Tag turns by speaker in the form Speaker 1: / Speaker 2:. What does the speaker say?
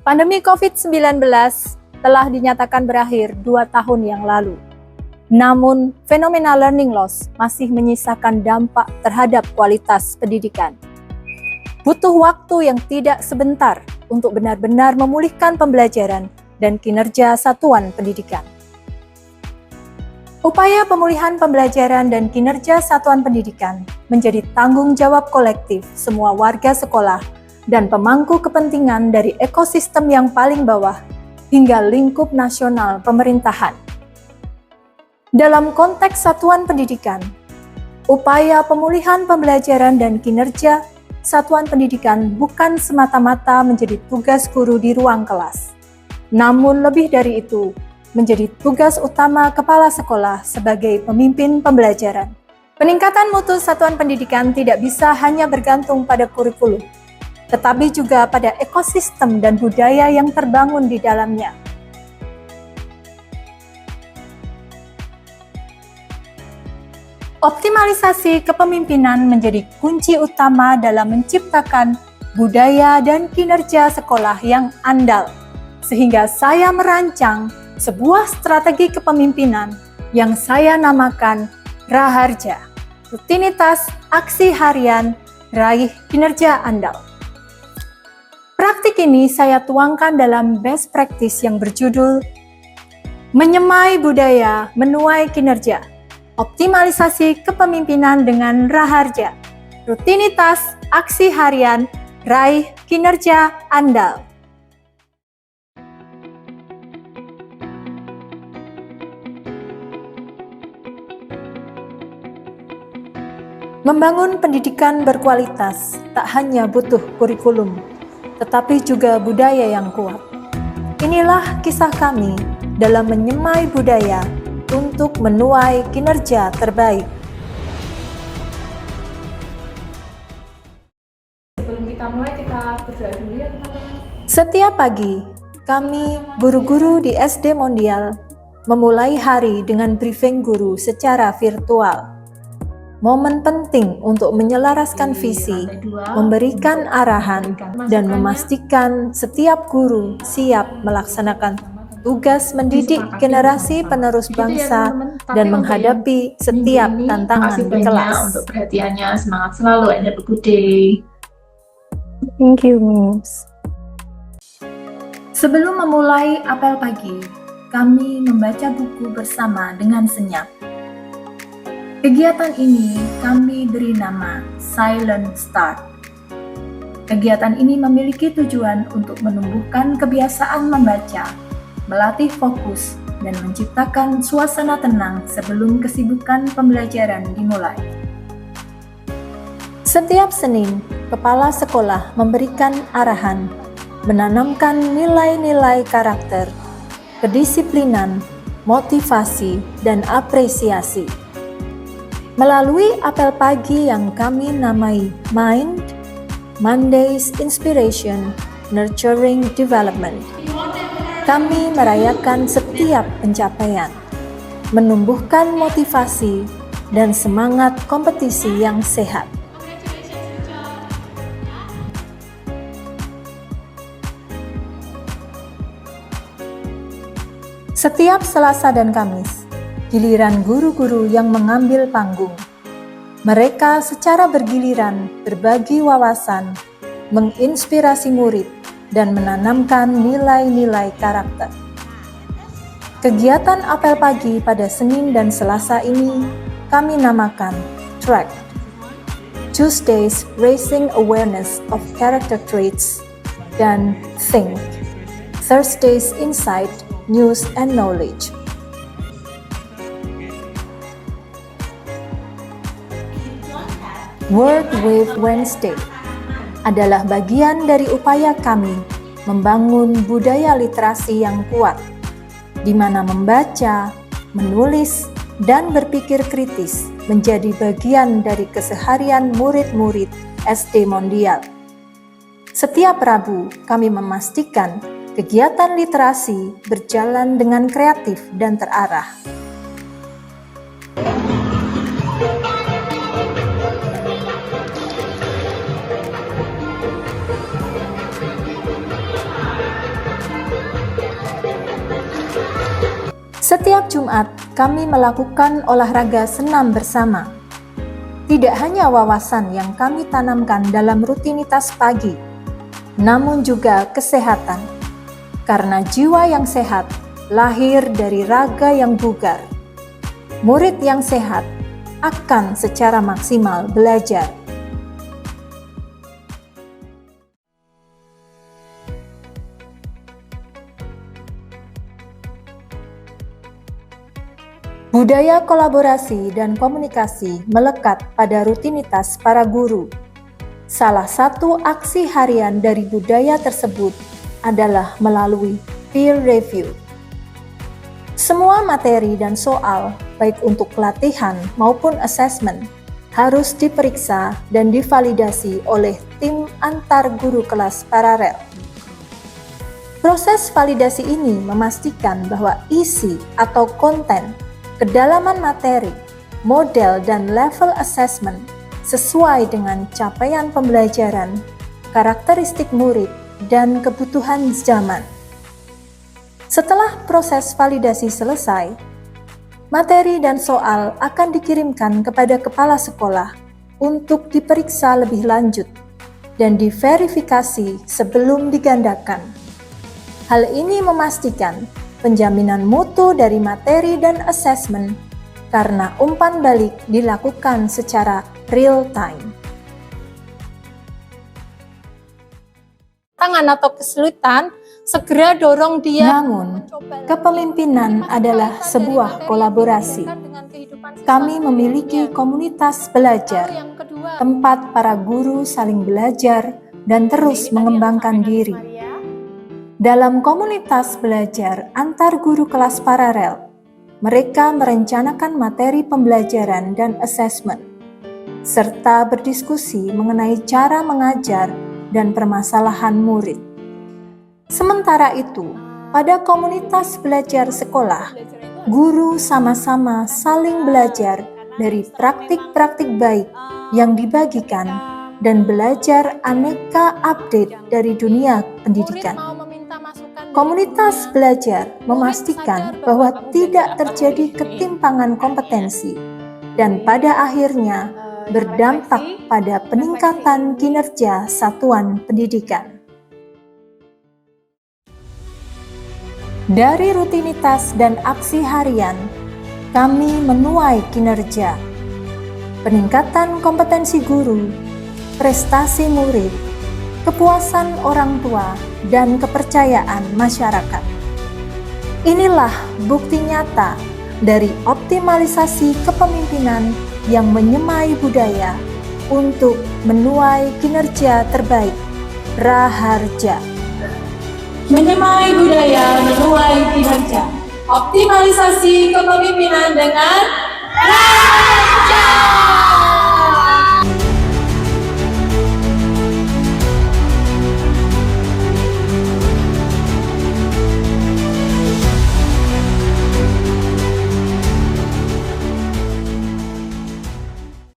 Speaker 1: Pandemi COVID-19 telah dinyatakan berakhir 2 tahun yang lalu. Namun, fenomena learning loss masih menyisakan dampak terhadap kualitas pendidikan. Butuh waktu yang tidak sebentar untuk benar-benar memulihkan pembelajaran dan kinerja satuan pendidikan. Upaya pemulihan pembelajaran dan kinerja satuan pendidikan menjadi tanggung jawab kolektif semua warga sekolah dan pemangku kepentingan dari ekosistem yang paling bawah hingga lingkup nasional pemerintahan. Dalam konteks satuan pendidikan, upaya pemulihan pembelajaran dan kinerja satuan pendidikan bukan semata-mata menjadi tugas guru di ruang kelas, namun lebih dari itu menjadi tugas utama kepala sekolah sebagai pemimpin pembelajaran. Peningkatan mutu satuan pendidikan tidak bisa hanya bergantung pada kurikulum, tetapi juga pada ekosistem dan budaya yang terbangun di dalamnya. Optimalisasi kepemimpinan menjadi kunci utama dalam menciptakan budaya dan kinerja sekolah yang andal, sehingga saya merancang sebuah strategi kepemimpinan yang saya namakan Raharja, rutinitas aksi harian raih kinerja andal. Praktik ini saya tuangkan dalam best practice yang berjudul Menyemai Budaya Menuai Kinerja, optimalisasi kepemimpinan dengan Raharja, rutinitas aksi harian raih kinerja andal. Membangun pendidikan berkualitas tak hanya butuh kurikulum, tetapi juga budaya yang kuat. Inilah kisah kami dalam menyemai budaya untuk menuai kinerja terbaik.
Speaker 2: Sebelum kita mulai, kita berdoa dulu ya teman-teman.
Speaker 1: Setiap pagi, kami guru-guru di SD Mondial memulai hari dengan briefing guru secara virtual. Momen penting untuk menyelaraskan visi, memberikan arahan, dan memastikan setiap guru siap melaksanakan tugas mendidik generasi penerus bangsa dan menghadapi setiap tantangan di kelas.
Speaker 2: Untuk perhatiannya, semangat selalu, and have a good day.
Speaker 1: Thank you, Miss. Sebelum memulai apel pagi, kami membaca buku bersama dengan senyap. Kegiatan ini kami beri nama Silent Start. Kegiatan ini memiliki tujuan untuk menumbuhkan kebiasaan membaca, melatih fokus, dan menciptakan suasana tenang sebelum kesibukan pembelajaran dimulai. Setiap Senin, kepala sekolah memberikan arahan, menanamkan nilai-nilai karakter, kedisiplinan, motivasi, dan apresiasi. Melalui apel pagi yang kami namai Mind, Monday's Inspiration, Nurturing Development, kami merayakan setiap pencapaian, menumbuhkan motivasi dan semangat kompetisi yang sehat. Setiap Selasa dan Kamis, giliran guru-guru yang mengambil panggung. Mereka secara bergiliran berbagi wawasan, menginspirasi murid, dan menanamkan nilai-nilai karakter. Kegiatan apel pagi pada Senin dan Selasa ini kami namakan Track. Tuesdays Raising Awareness of Character Traits dan Think. Thursdays Insight, News and Knowledge. Word Wave Wednesday, adalah bagian dari upaya kami membangun budaya literasi yang kuat, di mana membaca, menulis, dan berpikir kritis menjadi bagian dari keseharian murid-murid SD Mondial. Setiap Rabu, kami memastikan kegiatan literasi berjalan dengan kreatif dan terarah. Setiap Jumat, kami melakukan olahraga senam bersama. Tidak hanya wawasan yang kami tanamkan dalam rutinitas pagi, namun juga kesehatan. Karena jiwa yang sehat lahir dari raga yang bugar. Murid yang sehat akan secara maksimal belajar. Budaya kolaborasi dan komunikasi melekat pada rutinitas para guru. Salah satu aksi harian dari budaya tersebut adalah melalui peer review. Semua materi dan soal, baik untuk pelatihan maupun asesmen, harus diperiksa dan divalidasi oleh tim antar guru kelas paralel. Proses validasi ini memastikan bahwa isi atau konten, kedalaman materi, model, dan level assessment sesuai dengan capaian pembelajaran, karakteristik murid, dan kebutuhan zaman. Setelah proses validasi selesai, materi dan soal akan dikirimkan kepada kepala sekolah untuk diperiksa lebih lanjut dan diverifikasi sebelum digandakan. Hal ini memastikan penjaminan mutu dari materi dan asesmen karena umpan balik dilakukan secara real time.
Speaker 3: Tangan atau kesulitan, segera dorong dia.
Speaker 1: Namun, kepemimpinan adalah sebuah kolaborasi. Kami memiliki komunitas belajar, tempat para guru saling belajar dan terus mengembangkan diri. Dalam komunitas belajar antar guru kelas paralel, mereka merencanakan materi pembelajaran dan asesmen, serta berdiskusi mengenai cara mengajar dan permasalahan murid. Sementara itu, pada komunitas belajar sekolah, guru sama-sama saling belajar dari praktik-praktik baik yang dibagikan dan belajar aneka update dari dunia pendidikan. Komunitas belajar memastikan bahwa tidak terjadi ketimpangan kompetensi dan pada akhirnya berdampak pada peningkatan kinerja satuan pendidikan. Dari rutinitas dan aksi harian, kami menuai kinerja, peningkatan kompetensi guru, prestasi murid, kepuasan orang tua, dan kepercayaan masyarakat. Inilah bukti nyata dari optimalisasi kepemimpinan yang menyemai budaya untuk menuai kinerja terbaik. Raharja.
Speaker 3: Menyemai budaya, menuai kinerja. Optimalisasi kepemimpinan dengan Raharja.